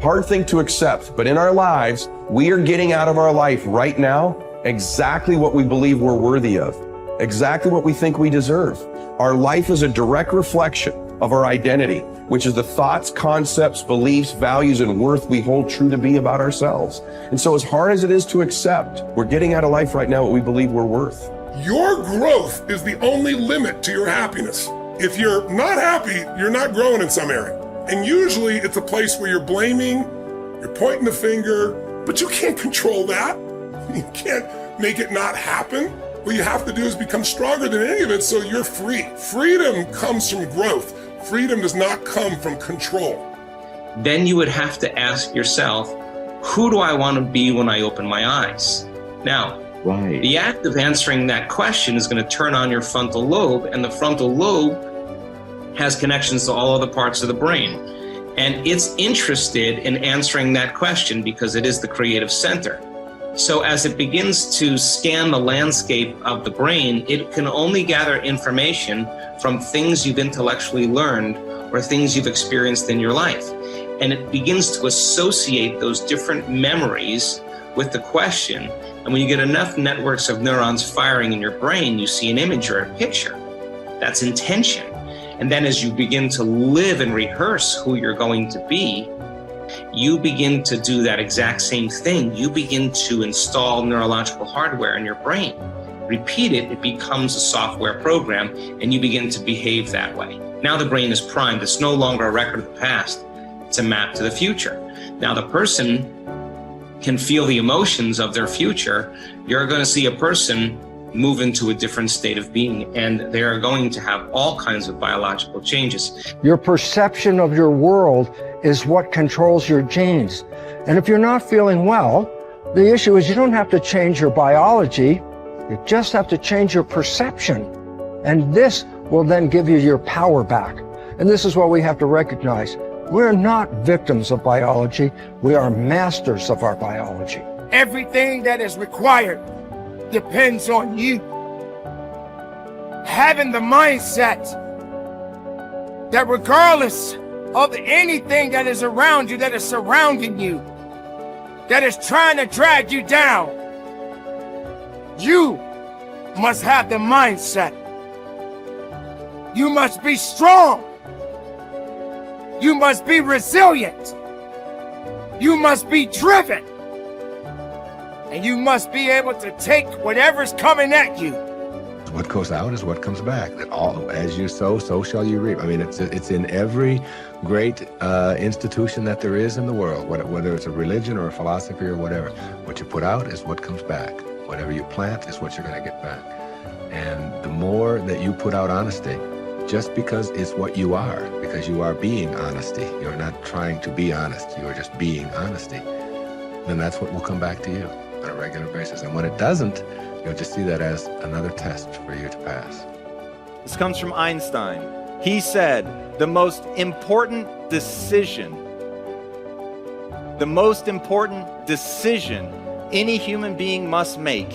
Hard thing to accept, but in our lives, we are getting out of our life right now exactly what we believe we're worthy of, exactly what we think we deserve. Our life is a direct reflection of our identity, which is the thoughts, concepts, beliefs, values, and worth we hold true to be about ourselves. And so as hard as it is to accept, we're getting out of life right now what we believe we're worth. Your growth is the only limit to your happiness. If you're not happy, you're not growing in some area. And usually it's a place where you're blaming, you're pointing the finger, but you can't control that. You can't make it not happen. What you have to do is become stronger than any of it so you're free. Freedom comes from growth. Freedom does not come from control. Then you would have to ask yourself, who do I want to be when I open my eyes? Now, the act of answering that question is going to turn on your frontal lobe, and the frontal lobe has connections to all other parts of the brain. And it's interested in answering that question because it is the creative center. So as it begins to scan the landscape of the brain, it can only gather information from things you've intellectually learned or things you've experienced in your life. And it begins to associate those different memories with the question. And when you get enough networks of neurons firing in your brain, you see an image or a picture. That's intention. And then as you begin to live and rehearse who you're going to be, you begin to do that exact same thing. You begin to install neurological hardware in your brain. Repeat it, it becomes a software program, and you begin to behave that way. Now the brain is primed. It's no longer a record of the past. It's a map to the future. Now the person can feel the emotions of their future. You're going to see a person move into a different state of being, and they are going to have all kinds of biological changes. Your perception of your world is what controls your genes. And if you're not feeling well, the issue is you don't have to change your biology, you just have to change your perception. And this will then give you your power back. And this is what we have to recognize. We're not victims of biology, we are masters of our biology. Everything that is required depends on you. Having the mindset that regardless of anything that is around you, that is surrounding you, that is trying to drag you down, you must have the mindset. You must be strong. You must be resilient. You must be driven. And you must be able to take whatever's coming at you. What goes out is what comes back. That all, as you sow, so shall you reap. I mean, it's in every great institution that there is in the world, whether it's a religion or a philosophy or whatever. What you put out is what comes back. Whatever you plant is what you're going to get back. And the more that you put out honesty, just because it's what you are, because you are being honesty, you're not trying to be honest, you are just being honesty, then that's what will come back to you on a regular basis. And when it doesn't, you'll just see that as another test for you to pass. This comes from Einstein. He said, the most important decision any human being must make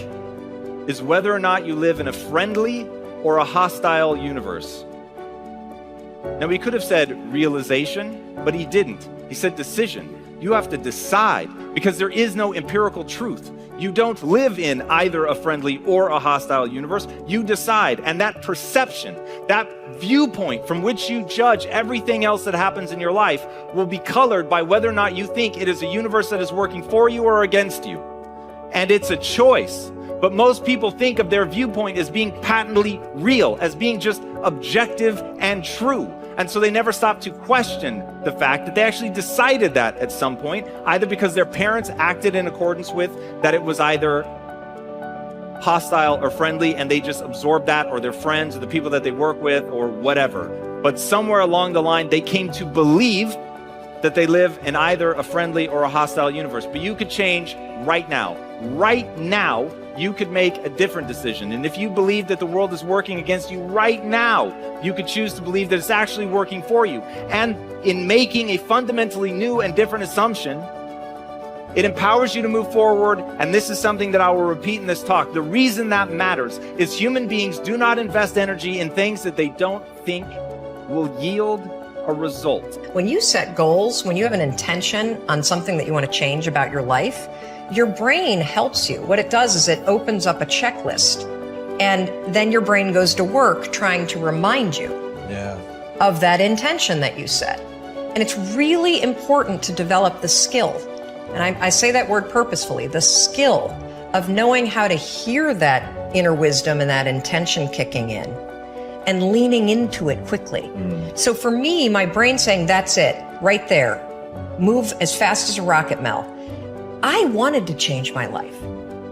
is whether or not you live in a friendly or a hostile universe. Now, he could have said realization, but he didn't. He said decision. You have to decide, because there is no empirical truth. You don't live in either a friendly or a hostile universe. You decide, and that perception, that viewpoint from which you judge everything else that happens in your life will be colored by whether or not you think it is a universe that is working for you or against you. And it's a choice. But most people think of their viewpoint as being patently real, as being just objective and true. And so they never stop to question the fact that they actually decided that at some point, either because their parents acted in accordance with that it was either hostile or friendly, and they just absorbed that, or their friends or the people that they work with or whatever. But somewhere along the line, they came to believe that they live in either a friendly or a hostile universe. But you could change right now. Right now, you could make a different decision. And if you believe that the world is working against you right now, you could choose to believe that it's actually working for you. And in making a fundamentally new and different assumption, it empowers you to move forward. And this is something that I will repeat in this talk. The reason that matters is human beings do not invest energy in things that they don't think will yield a result. When you set goals, when you have an intention on something that you want to change about your life, your brain helps you. What it does is it opens up a checklist, and then your brain goes to work trying to remind you of that intention that you set. And it's really important to develop the skill, and I say that word purposefully, the skill of knowing how to hear that inner wisdom and that intention kicking in and leaning into it quickly. So for me, my brain saying, that's it, right there, move as fast as a rocket, Mel. I wanted to change my life.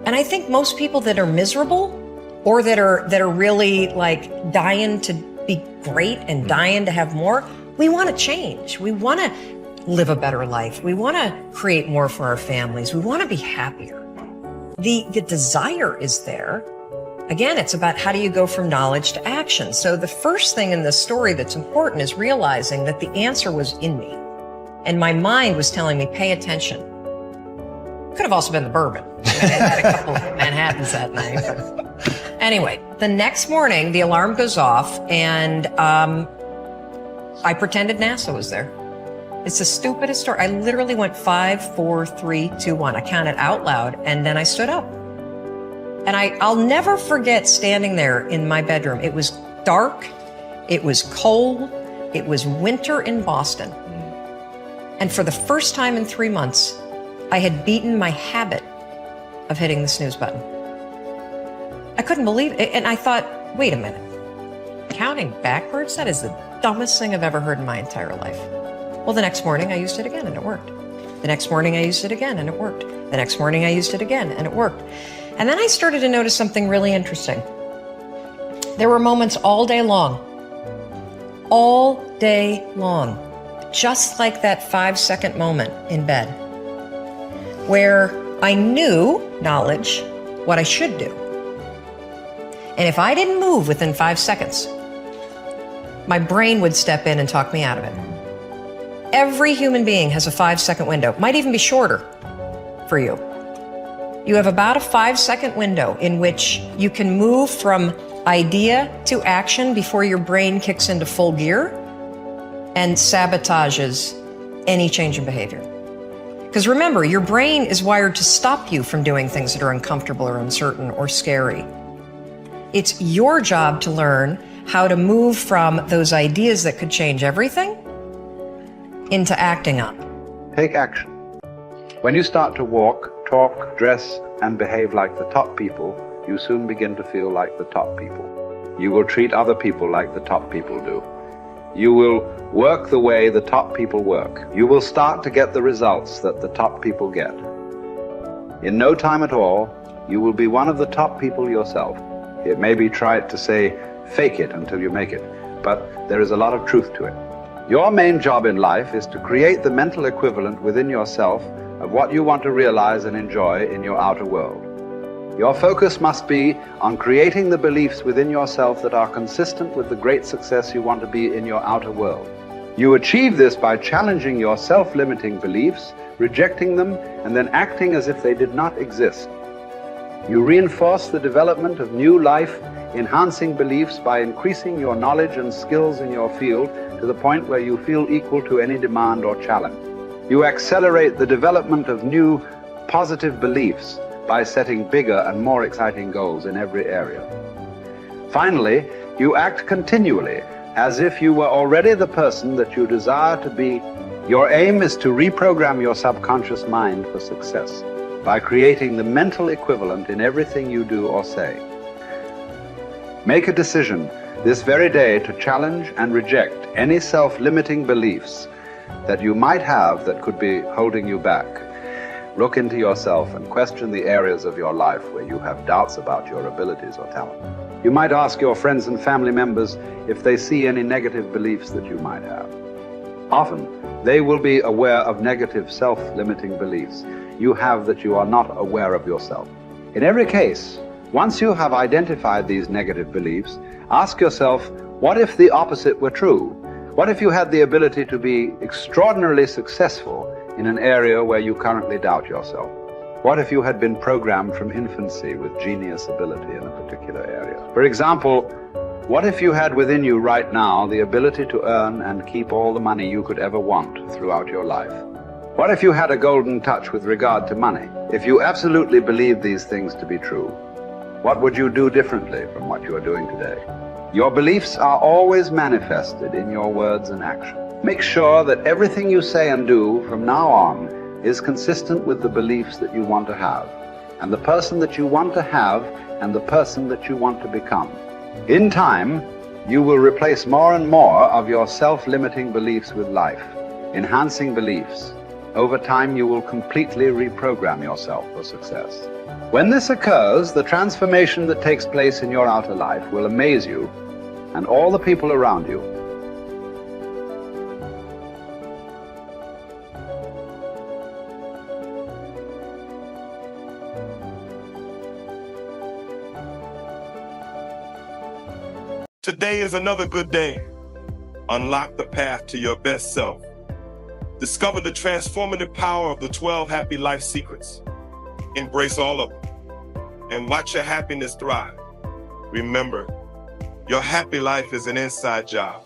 And I think most people that are miserable or that are really like dying to be great and dying to have more, we want to change. We want to live a better life. We want to create more for our families. We want to be happier. The desire is there. Again, it's about how do you go from knowledge to action. So the first thing in this story that's important is realizing that the answer was in me. And my mind was telling me, pay attention. Could have also been the bourbon. I had a couple of Manhattans that night. But anyway, the next morning, the alarm goes off, and I pretended NASA was there. It's the stupidest story. I literally went 5, 4, 3, 2, 1. I counted out loud, and then I stood up. And I'll never forget standing there in my bedroom. It was dark. It was cold. It was winter in Boston. And for the first time in 3 months, I had beaten my habit of hitting the snooze button. I couldn't believe it. And I thought, wait a minute. Counting backwards? That is the dumbest thing I've ever heard in my entire life. Well, the next morning I used it again and it worked. The next morning I used it again and it worked. The next morning I used it again and it worked. And then I started to notice something really interesting. There were moments all day long, just like that 5-second moment in bed, where I knew, knowledge, what I should do. And if I didn't move within 5 seconds, my brain would step in and talk me out of it. Every human being has a 5-second window, might even be shorter for you. You have about a 5-second window in which you can move from idea to action before your brain kicks into full gear and sabotages any change in behavior. Because remember, your brain is wired to stop you from doing things that are uncomfortable or uncertain or scary. It's your job to learn how to move from those ideas that could change everything into acting up. Take action. When you start to walk, talk, dress, and behave like the top people, you soon begin to feel like the top people. You will treat other people like the top people do. You will work the way the top people work. You will start to get the results that the top people get. In no time at all, you will be one of the top people yourself. It may be trite to say, fake it until you make it, but there is a lot of truth to it. Your main job in life is to create the mental equivalent within yourself of what you want to realize and enjoy in your outer world. Your focus must be on creating the beliefs within yourself that are consistent with the great success you want to be in your outer world. You achieve this by challenging your self-limiting beliefs, rejecting them, and then acting as if they did not exist. You reinforce the development of new life-enhancing beliefs by increasing your knowledge and skills in your field to the point where you feel equal to any demand or challenge. You accelerate the development of new positive beliefs by setting bigger and more exciting goals in every area. Finally, you act continually as if you were already the person that you desire to be. Your aim is to reprogram your subconscious mind for success by creating the mental equivalent in everything you do or say. Make a decision this very day to challenge and reject any self-limiting beliefs that you might have that could be holding you back. Look into yourself and question the areas of your life where you have doubts about your abilities or talent. You might ask your friends and family members if they see any negative beliefs that you might have. Often, they will be aware of negative self-limiting beliefs you have that you are not aware of yourself. In every case, once you have identified these negative beliefs, ask yourself, what if the opposite were true? What if you had the ability to be extraordinarily successful in an area where you currently doubt yourself? What if you had been programmed from infancy with genius ability in a particular area? For example, What if you had within you right now the ability to earn and keep all the money you could ever want throughout your life? What if you had a golden touch with regard to money? If you absolutely believed these things to be true, what would you do differently from what you are doing today? Your beliefs are always manifested in your words and actions. Make sure that everything you say and do from now on is consistent with the beliefs that you want to have, and the person that you want to have, and the person that you want to become. In time, you will replace more and more of your self-limiting beliefs with life, enhancing beliefs. Over time, you will completely reprogram yourself for success. When this occurs, the transformation that takes place in your outer life will amaze you and all the people around you. Today is another good day. Unlock the path to your best self. Discover the transformative power of the 12 happy life secrets. Embrace all of them and watch your happiness thrive. Remember, your happy life is an inside job.